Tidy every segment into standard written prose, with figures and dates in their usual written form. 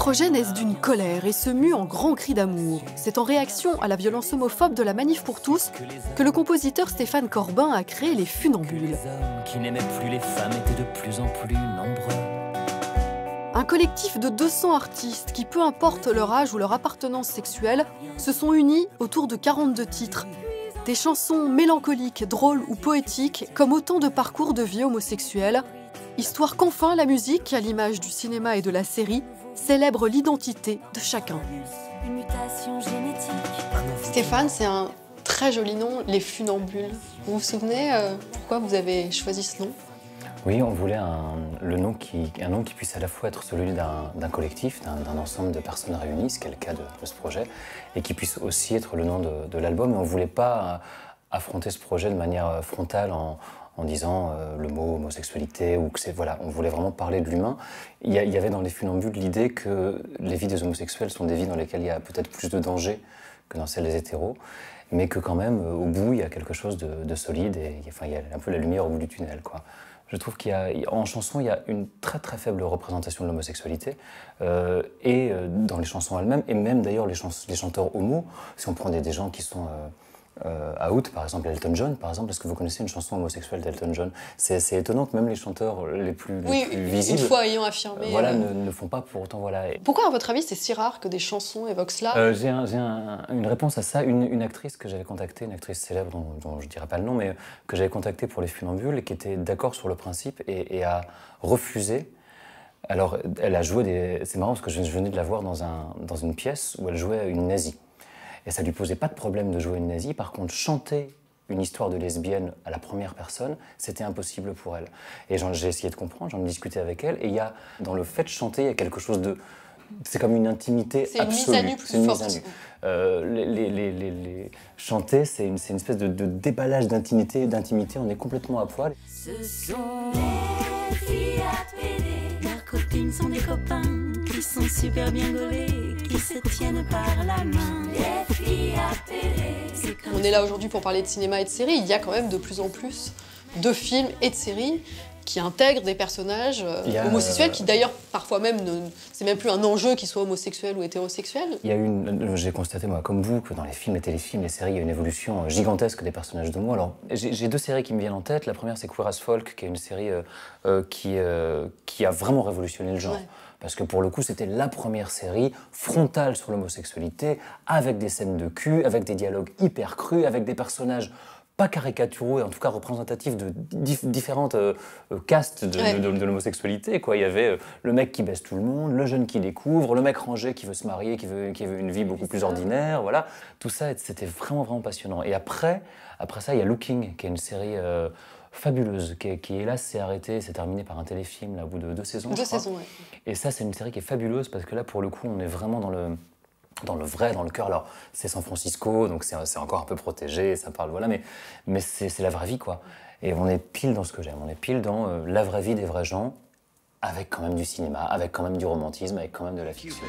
projets naissent d'une colère et se muent en grands cris d'amour. C'est en réaction à la violence homophobe de la Manif pour tous que le compositeur Stéphane Corbin a créé les Funambules. Qui n'aimaient plus les femmes étaient de plus en plus nombreux. Un collectif de 200 artistes qui, peu importe leur âge ou leur appartenance sexuelle, se sont unis autour de 42 titres. Des chansons mélancoliques, drôles ou poétiques, comme autant de parcours de vie homosexuelle, histoire qu'enfin la musique, à l'image du cinéma et de la série, célèbre l'identité de chacun. Une mutation génétique. Stéphane, c'est un très joli nom, les Funambules. Vous vous souvenez pourquoi vous avez choisi ce nom ? Oui, on voulait un nom qui puisse à la fois être celui d'un collectif, d'un ensemble de personnes réunies, ce qui est le cas de ce projet, et qui puisse aussi être le nom de l'album. Mais on ne voulait pas affronter ce projet de manière frontale en disant le mot homosexualité, ou que c'est... Voilà, on voulait vraiment parler de l'humain. Il y avait dans les Funambules l'idée que les vies des homosexuels sont des vies dans lesquelles il y a peut-être plus de danger que dans celles des hétéros, mais que quand même, au bout, il y a quelque chose de solide, et enfin, il y a un peu la lumière au bout du tunnel, quoi. Je trouve qu'en chanson, il y a une très très faible représentation de l'homosexualité, et dans les chansons elles-mêmes, et même d'ailleurs les chanteurs homo, si on prend des gens qui sont out, par exemple Elton John, par exemple, est-ce que vous connaissez une chanson homosexuelle d'Elton John? C'est étonnant que même les chanteurs les plus visibles, une fois ayant affirmé, voilà, ne le font pas pour autant. Voilà. Pourquoi, à votre avis, c'est si rare que des chansons évoquent cela? J'ai une réponse à ça. Une actrice que j'avais contactée, une actrice célèbre dont je ne dirai pas le nom, mais que j'avais contactée pour les Funambules et qui était d'accord sur le principe et a refusé. Alors, elle a joué c'est marrant parce que je venais de la voir dans une pièce où elle jouait une nazie. Et ça lui posait pas de problème de jouer une nazie. Par contre, chanter une histoire de lesbienne à la première personne, c'était impossible pour elle. Et j'ai essayé de comprendre, j'en ai discuté avec elle. Et il y a, dans le fait de chanter, il y a quelque chose de... C'est comme une intimité absolue. C'est une mise à nu plus forte. Chanter, c'est une espèce de déballage d'intimité. On est complètement à poil. Ce sont les filles APD. Leurs copines sont des copains qui sont super bien gaulés, qui se tiennent par la main. Les filles APD. On est là aujourd'hui pour parler de cinéma et de séries. Il y a quand même de plus en plus de films et de séries qui intègrent des personnages homosexuels, qui d'ailleurs, parfois même, c'est même plus un enjeu qu'ils soient homosexuels ou hétérosexuels. J'ai constaté, moi, comme vous, que dans les films, les téléfilms, les séries, il y a une évolution gigantesque des personnages d'homo. Alors, j'ai deux séries qui me viennent en tête. La première, c'est Queer as Folk, qui est une série qui a vraiment révolutionné le genre. Ouais. Parce que pour le coup, c'était la première série frontale sur l'homosexualité, avec des scènes de cul, avec des dialogues hyper crus, avec des personnages pas caricaturaux et en tout cas représentatifs de différentes castes de l'homosexualité, quoi. Il y avait le mec qui baisse tout le monde, le jeune qui découvre, le mec rangé qui veut se marier, qui veut une vie beaucoup plus ordinaire, voilà. Tout ça, c'était vraiment, vraiment passionnant. Et après ça, il y a Looking, qui est une série fabuleuse, qui hélas s'est arrêtée, s'est terminée par un téléfilm là, au bout de 2 saisons, je crois. 2 saisons, ouais. Et ça, c'est une série qui est fabuleuse parce que là, pour le coup, on est vraiment dans le vrai, dans le cœur. Alors, c'est San Francisco, donc c'est encore un peu protégé, ça parle, voilà, mais c'est la vraie vie, quoi. Et on est pile dans ce que j'aime, on est pile dans la vraie vie des vrais gens, avec quand même du cinéma, avec quand même du romantisme, avec quand même de la fiction.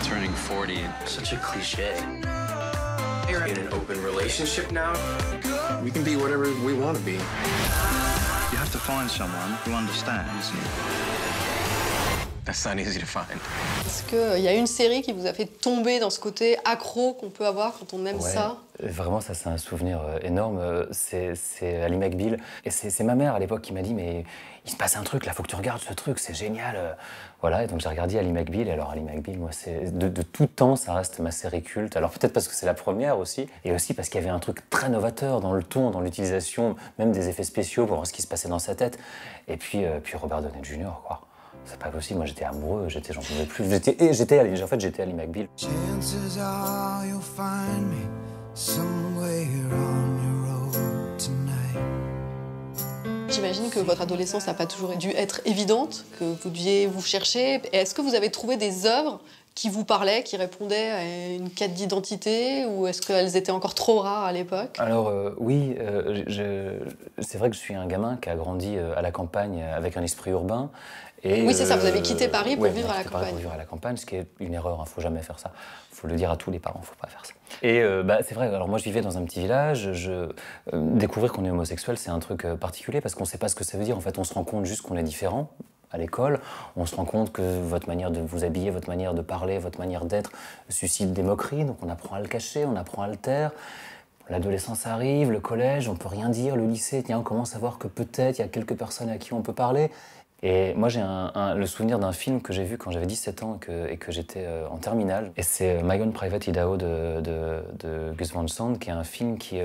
Turning 40, such a cliché. You're in an open relationship now. We can be whatever we want to be. You have to find someone who understands. That's not easy to find. Est-ce qu'il y a une série qui vous a fait tomber dans ce côté accro qu'on peut avoir quand on aime ça? Vraiment, ça c'est un souvenir énorme. C'est Ally McBeal. Et c'est ma mère à l'époque qui m'a dit « Mais il se passe un truc là, faut que tu regardes ce truc, c'est génial !» Voilà, et donc j'ai regardé Ally McBeal. Et alors Ally McBeal, moi, de tout temps, ça reste ma série culte. Alors peut-être parce que c'est la première aussi, et aussi parce qu'il y avait un truc très novateur dans le ton, dans l'utilisation, même des effets spéciaux pour voir ce qui se passait dans sa tête. Et puis Robert Downey Jr., quoi. C'est pas possible, moi j'étais amoureux, j'en pouvais plus. J'étais Ally McBeal. J'imagine que votre adolescence n'a pas toujours dû être évidente, que vous deviez vous chercher. Est-ce que vous avez trouvé des œuvres qui vous parlaient, qui répondaient à une quête d'identité, ou est-ce qu'elles étaient encore trop rares à l'époque? Alors oui, c'est vrai que je suis un gamin qui a grandi à la campagne avec un esprit urbain. Et oui, c'est ça, vous avez quitté Paris pour vivre à la campagne. Pour vivre à la campagne, ce qui est une erreur, hein, faut jamais faire ça. Faut le dire à tous les parents, faut pas faire ça. Et c'est vrai, alors moi je vivais dans un petit village, découvrir qu'on est homosexuel, c'est un truc particulier parce qu'on sait pas ce que ça veut dire. En fait, on se rend compte juste qu'on est différent. à l'école, on se rend compte que votre manière de vous habiller, votre manière de parler, votre manière d'être suscite des moqueries, donc on apprend à le cacher, on apprend à le taire. L'adolescence arrive, le collège, on peut rien dire, le lycée, tiens, on commence à voir que peut-être il y a quelques personnes à qui on peut parler. Et moi j'ai le souvenir d'un film que j'ai vu quand j'avais 17 ans et que j'étais en terminale. Et c'est My Own Private Idaho de Gus Van Sant, qui est un film qui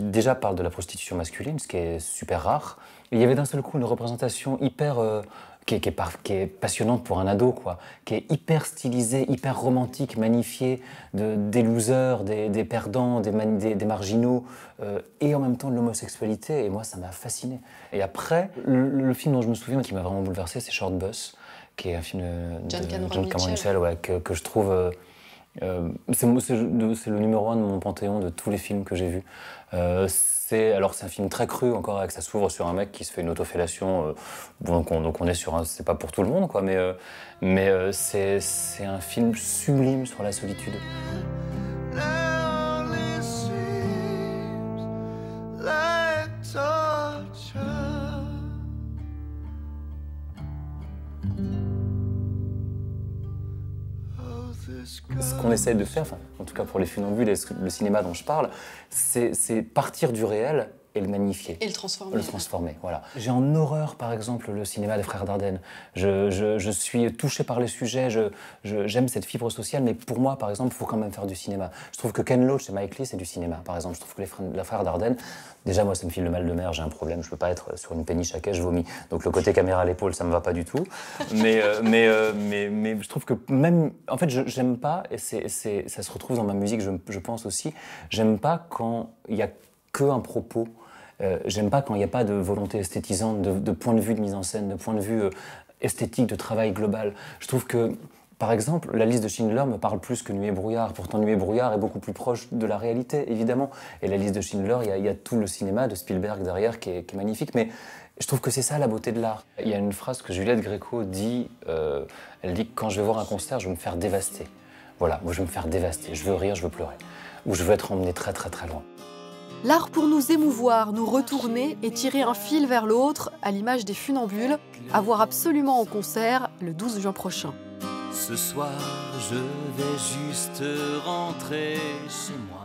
déjà parle de la prostitution masculine, ce qui est super rare. Et il y avait d'un seul coup une représentation hyper... qui est passionnante pour un ado, quoi, qui est hyper stylisée, hyper romantique, magnifiée, des losers, des perdants, des marginaux, et en même temps de l'homosexualité. Et moi, ça m'a fasciné. Et après, le film dont je me souviens qui m'a vraiment bouleversé, c'est Short Bus, qui est un film de John Cameron Mitchell, ouais, que je trouve... c'est le numéro 1 de mon panthéon de tous les films que j'ai vus. C'est un film très cru, encore, avec ça s'ouvre sur un mec qui se fait une autofellation. Donc on est sur c'est pas pour tout le monde, quoi, mais c'est un film sublime sur la solitude. Ce qu'on essaye de faire, en tout cas pour les funambules et le cinéma dont je parle, c'est partir du réel et le magnifier. Et le transformer. Le transformer, voilà. J'ai en horreur, par exemple, le cinéma des frères Dardenne. Je suis touché par les sujets, j'aime cette fibre sociale, mais pour moi, par exemple, il faut quand même faire du cinéma. Je trouve que Ken Loach et Mike Leigh, c'est du cinéma, par exemple. Je trouve que les frères Dardenne, déjà, moi, ça me file le mal de mer, j'ai un problème, je peux pas être sur une péniche à quai, je vomis. Donc le côté caméra à l'épaule, ça me va pas du tout. Mais je trouve que même... En fait, j'aime pas, et ça se retrouve dans ma musique, je pense aussi, j'aime pas quand il y a que un propos. J'aime pas quand il n'y a pas de volonté esthétisante, de point de vue de mise en scène, de point de vue esthétique, de travail global. Je trouve que, par exemple, la liste de Schindler me parle plus que Nuit et brouillard. Pourtant, Nuit et brouillard est beaucoup plus proche de la réalité, évidemment. Et la liste de Schindler, il y a tout le cinéma de Spielberg derrière qui est magnifique. Mais je trouve que c'est ça la beauté de l'art. Il y a une phrase que Juliette Gréco dit, elle dit que quand je vais voir un concert, je vais me faire dévaster. Voilà, moi je vais me faire dévaster. Je veux rire, je veux pleurer. Ou je veux être emmené très très très loin. L'art pour nous émouvoir, nous retourner et tirer un fil vers l'autre, à l'image des funambules, à voir absolument en concert le 12 juin prochain. Ce soir, je vais juste rentrer chez moi.